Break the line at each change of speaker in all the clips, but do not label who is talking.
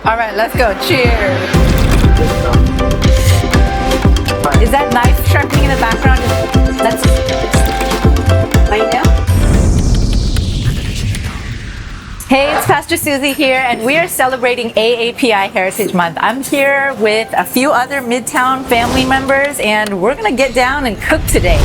All right, let's go. Cheers. Is that knife sharpening in the background? That's right now. Hey, it's Pastor Susie here, and we are celebrating AAPI Heritage Month. I'm here with a few other Midtown family members, and we're gonna get down and cook today.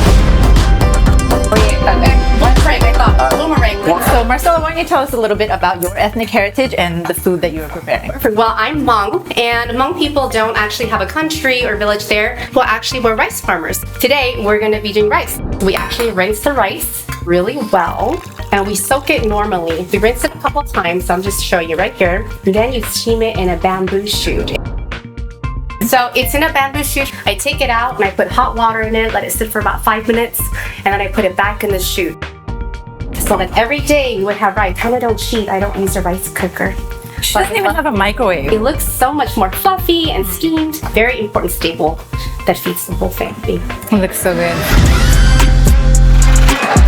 So Marcella, why don't you tell us a little bit about your ethnic heritage and the food that you are preparing?
Well, I'm Hmong, and Hmong people don't actually have a country or village there. Well, actually, we're rice farmers. Today, we're going to be doing rice. We actually rinse the rice really well, and we soak it normally. We rinse it a couple times, so I'm just showing you right here. And then you steam it in a bamboo chute. So it's in a bamboo chute. I take it out and I put hot water in it, let it sit for about 5 minutes, and then I put it back in the chute. So that every day you would have rice. I don't cheat, I don't use a rice cooker.
She doesn't even have a microwave.
It looks so much more fluffy and steamed. Very important staple that feeds the whole family.
It looks so good.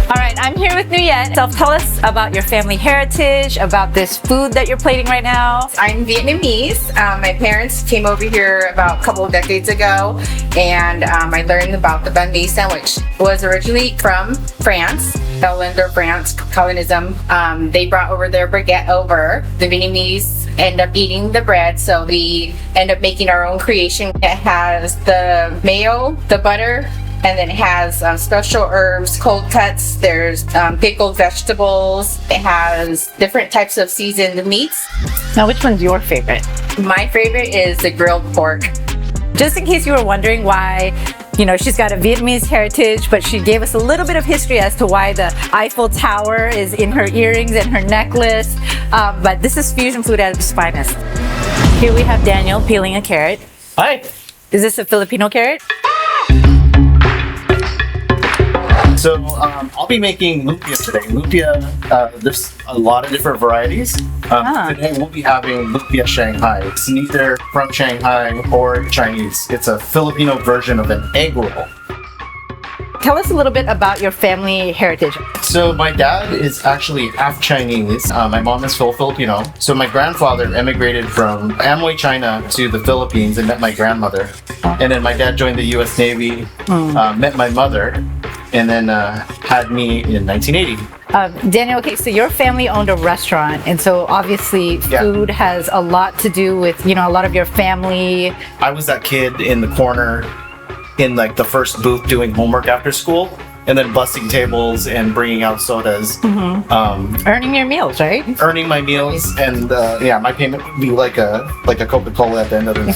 All right, I'm here with Nguyet. So tell us about your family heritage, about this food that you're plating right now.
I'm Vietnamese. My parents came over here about a couple of decades ago, and I learned about the Banh sandwich. It was originally from France, Holland or France, colonism. They brought over their baguette over. The Vietnamese end up eating the bread, so we end up making our own creation. It has the mayo, the butter, and then it has special herbs, cold cuts, there's pickled vegetables. It has different types of seasoned meats.
Now, which one's your favorite?
My favorite is the grilled pork.
Just in case you were wondering why, she's got a Vietnamese heritage, but she gave us a little bit of history as to why the Eiffel Tower is in her earrings and her necklace. But this is fusion food at its finest. Here we have Daniel peeling a carrot.
Hi.
Is this a Filipino carrot?
So I'll be making lumpia today. Lumpia, there's a lot of different varieties. Today we'll be having lumpia Shanghai. It's neither from Shanghai or Chinese. It's a Filipino version of an egg roll.
Tell us a little bit about your family heritage.
So my dad is actually half Chinese. My mom is full Filipino. So my grandfather emigrated from Amway, China to the Philippines and met my grandmother. And then my dad joined the U.S. Navy, met my mother, and then had me in 1980.
Daniel, okay, so your family owned a restaurant, and so obviously food has a lot to do with, a lot of your family.
I was that kid in the corner in like the first booth doing homework after school, and then bussing tables and bringing out sodas.
Earning your meals, right?
Earning my meals, and my payment would be like a Coca-Cola at the end of it.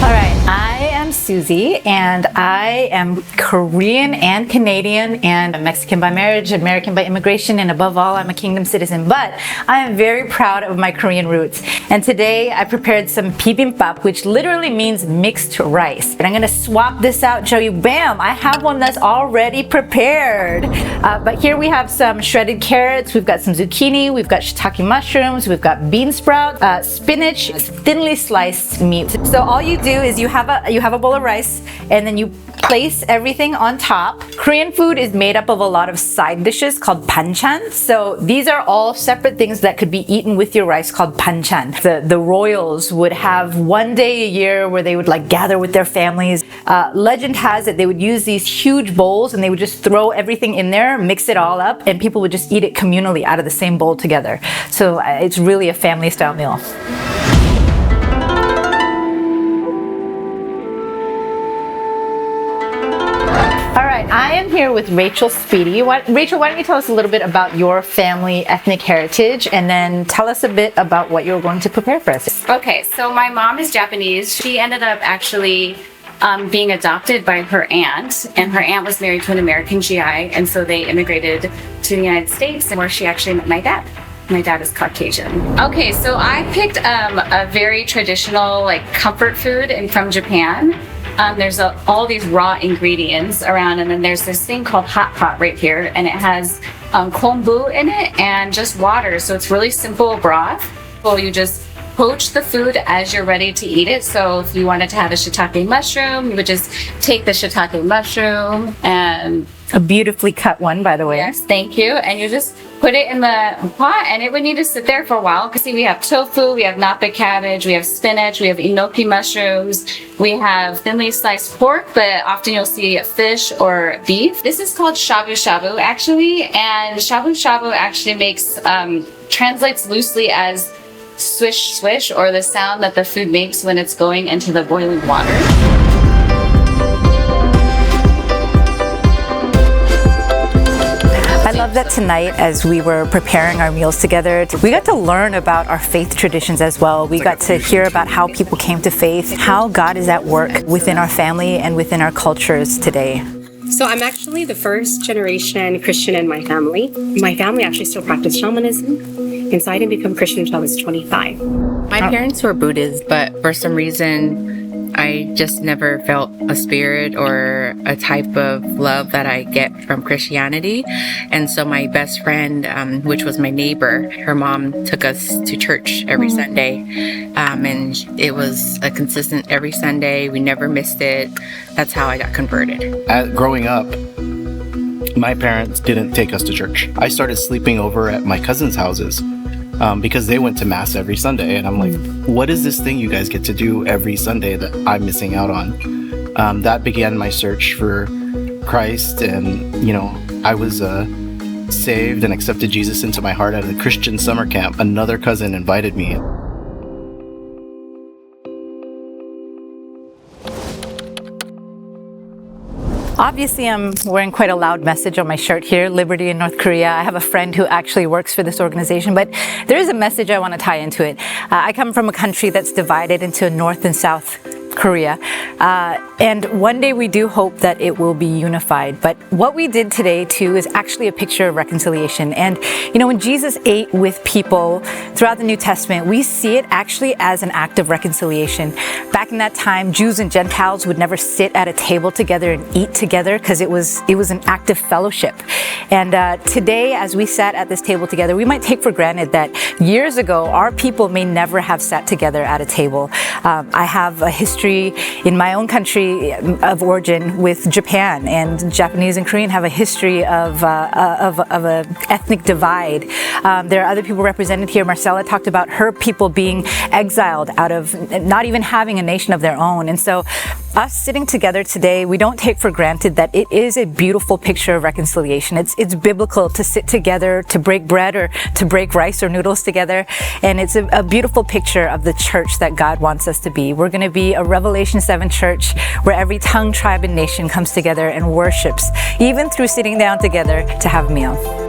All right, I am Susie, and I am Korean and Canadian and Mexican by marriage, American by immigration, and above all, I'm a kingdom citizen. But I am very proud of my Korean roots. And today I prepared some Bibimbap, which literally means mixed rice. And I'm gonna swap this out and show you, bam, I have one that's already prepared. But here we have some shredded carrots, we've got some zucchini, we've got shiitake mushrooms, we've got bean sprout, spinach, thinly sliced meat. So all you do is you have a bowl of rice, and then you place everything on top. Korean food is made up of a lot of side dishes called banchan. So these are all separate things that could be eaten with your rice called banchan. The royals would have one day a year where they would gather with their families. Legend has it they would use these huge bowls and they would just throw everything in there, mix it all up, and people would just eat it communally out of the same bowl together. So it's really a family style meal. I am here with Rachel Speedi. Rachel, why don't you tell us a little bit about your family ethnic heritage, and then tell us a bit about what you're going to prepare for us.
Okay, so my mom is Japanese. She ended up actually being adopted by her aunt, and her aunt was married to an American GI, and so they immigrated to the United States, where she actually met my dad. My dad is Caucasian. Okay, so I picked a very traditional comfort food from Japan. There's all these raw ingredients around, and then there's this thing called hot pot right here, and it has kombu in it and just water, so it's really simple broth. Well, you just poach the food as you're ready to eat it. So if you wanted to have a shiitake mushroom, you would just take the shiitake mushroom and...
A beautifully cut one, by the way.
Yes, thank you. And you just put it in the pot, and it would need to sit there for a while. Because see, we have tofu, we have napa cabbage, we have spinach, we have enoki mushrooms, we have thinly sliced pork, but often you'll see fish or beef. This is called shabu-shabu actually, and shabu-shabu actually translates loosely as swish swish, or the sound that the food makes when it's going into the boiling water.
I love that tonight, as we were preparing our meals together, we got to learn about our faith traditions as well. We got to hear about how people came to faith, how God is at work within our family and within our cultures today.
So I'm actually the first generation Christian in my family. My family actually still practiced shamanism, and so I didn't become Christian until I was 25.
My parents were Buddhist, but for some reason, I just never felt a spirit or a type of love that I get from Christianity. And so my best friend, which was my neighbor, her mom took us to church every Sunday. And it was a consistent every Sunday. We never missed it. That's how I got converted.
Growing up, my parents didn't take us to church. I started sleeping over at my cousins' houses because they went to mass every Sunday. And I'm like, what is this thing you guys get to do every Sunday that I'm missing out on? That began my search for Christ. And, I was saved and accepted Jesus into my heart at a Christian summer camp. Another cousin invited me.
Obviously, I'm wearing quite a loud message on my shirt here, Liberty in North Korea. I have a friend who actually works for this organization, but there is a message I want to tie into it. I come from a country that's divided into North and South Korea. And one day we do hope that it will be unified. But what we did today too is actually a picture of reconciliation. And when Jesus ate with people throughout the New Testament, we see it actually as an act of reconciliation. Back in that time, Jews and Gentiles would never sit at a table together and eat together because it was an act of fellowship. And today, as we sat at this table together, we might take for granted that years ago, our people may never have sat together at a table. I have a history in my own country of origin with Japan, and Japanese and Korean have a history of a ethnic divide. There are other people represented here. Marcella talked about her people being exiled out of not even having a nation of their own. And so us sitting together today, we don't take for granted that it is a beautiful picture of reconciliation. It's biblical to sit together, to break bread or to break rice or noodles together. And it's a beautiful picture of the church that God wants us to be. We're going to be a Revelation 7 church where every tongue, tribe, and nation comes together and worships, even through sitting down together to have a meal.